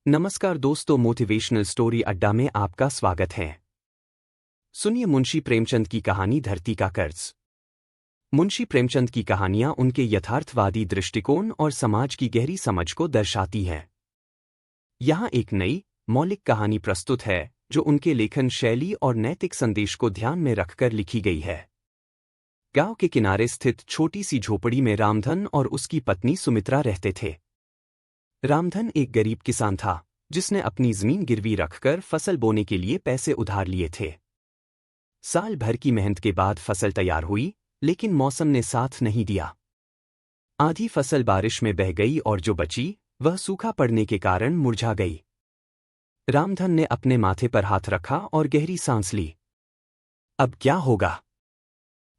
नमस्कार दोस्तों, motivational story अड्डा में आपका स्वागत है। सुनिए मुंशी प्रेमचंद की कहानी धरती का कर्ज। मुंशी प्रेमचंद की कहानियां उनके यथार्थवादी दृष्टिकोण और समाज की गहरी समझ को दर्शाती हैं। यहाँ एक नई, मौलिक कहानी प्रस्तुत है जो उनके लेखन शैली और नैतिक संदेश को ध्यान में रखकर लिखी गई है। गांव के किनारे स्थित छोटी सी झोपड़ी में रामधन और उसकी पत्नी सुमित्रा रहते थे। रामधन एक गरीब किसान था जिसने अपनी जमीन गिरवी रखकर फसल बोने के लिए पैसे उधार लिए थे। साल भर की मेहनत के बाद फसल तैयार हुई, लेकिन मौसम ने साथ नहीं दिया। आधी फसल बारिश में बह गई और जो बची वह सूखा पड़ने के कारण मुरझा गई। रामधन ने अपने माथे पर हाथ रखा और गहरी सांस ली। अब क्या होगा?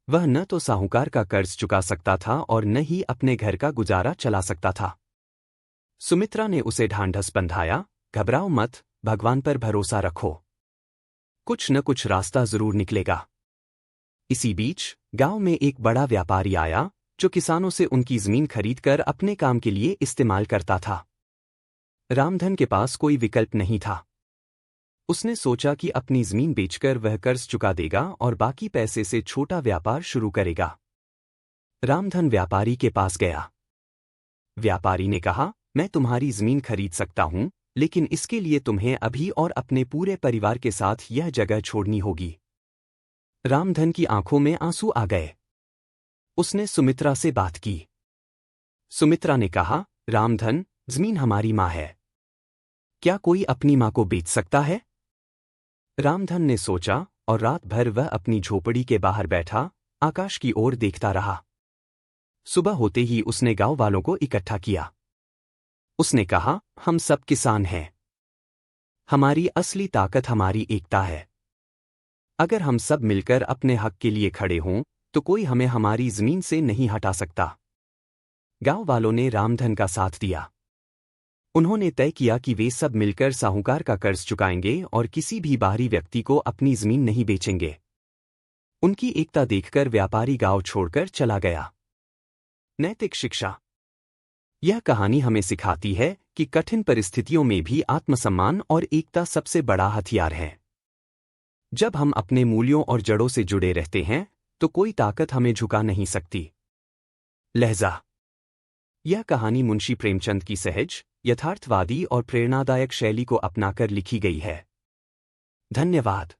वह न तो साहूकार का कर्ज चुका सकता था और न ही अपने घर का गुजारा चला सकता था। सुमित्रा ने उसे ढांढस बंधाया, घबराओ मत, भगवान पर भरोसा रखो, कुछ न कुछ रास्ता जरूर निकलेगा। इसी बीच गांव में एक बड़ा व्यापारी आया जो किसानों से उनकी जमीन खरीदकर अपने काम के लिए इस्तेमाल करता था। रामधन के पास कोई विकल्प नहीं था। उसने सोचा कि अपनी जमीन बेचकर वह कर्ज चुका देगा और बाकी पैसे से छोटा व्यापार शुरू करेगा। रामधन व्यापारी के पास गया। व्यापारी ने कहा, मैं तुम्हारी जमीन खरीद सकता हूं, लेकिन इसके लिए तुम्हें अभी और अपने पूरे परिवार के साथ यह जगह छोड़नी होगी। रामधन की आंखों में आंसू आ गए। उसने सुमित्रा से बात की। सुमित्रा ने कहा, रामधन, जमीन हमारी मां है। क्या कोई अपनी मां को बेच सकता है? रामधन ने सोचा और रात भर वह अपनी झोपड़ी के बाहर बैठा, आकाश की ओर देखता रहा। सुबह होते ही उसने गांव वालों को इकट्ठा किया। उसने कहा, हम सब किसान हैं। हमारी असली ताकत हमारी एकता है। अगर हम सब मिलकर अपने हक के लिए खड़े हों तो कोई हमें हमारी जमीन से नहीं हटा सकता। गांव वालों ने रामधन का साथ दिया। उन्होंने तय किया कि वे सब मिलकर साहूकार का कर्ज चुकाएंगे और किसी भी बाहरी व्यक्ति को अपनी जमीन नहीं बेचेंगे। उनकी एकता देखकर व्यापारी गांव छोड़कर चला गया। नैतिक शिक्षा। यह कहानी हमें सिखाती है कि कठिन परिस्थितियों में भी आत्मसम्मान और एकता सबसे बड़ा हथियार है। जब हम अपने मूल्यों और जड़ों से जुड़े रहते हैं तो कोई ताकत हमें झुका नहीं सकती। लहजा। यह कहानी मुंशी प्रेमचंद की सहज, यथार्थवादी और प्रेरणादायक शैली को अपनाकर लिखी गई है। धन्यवाद।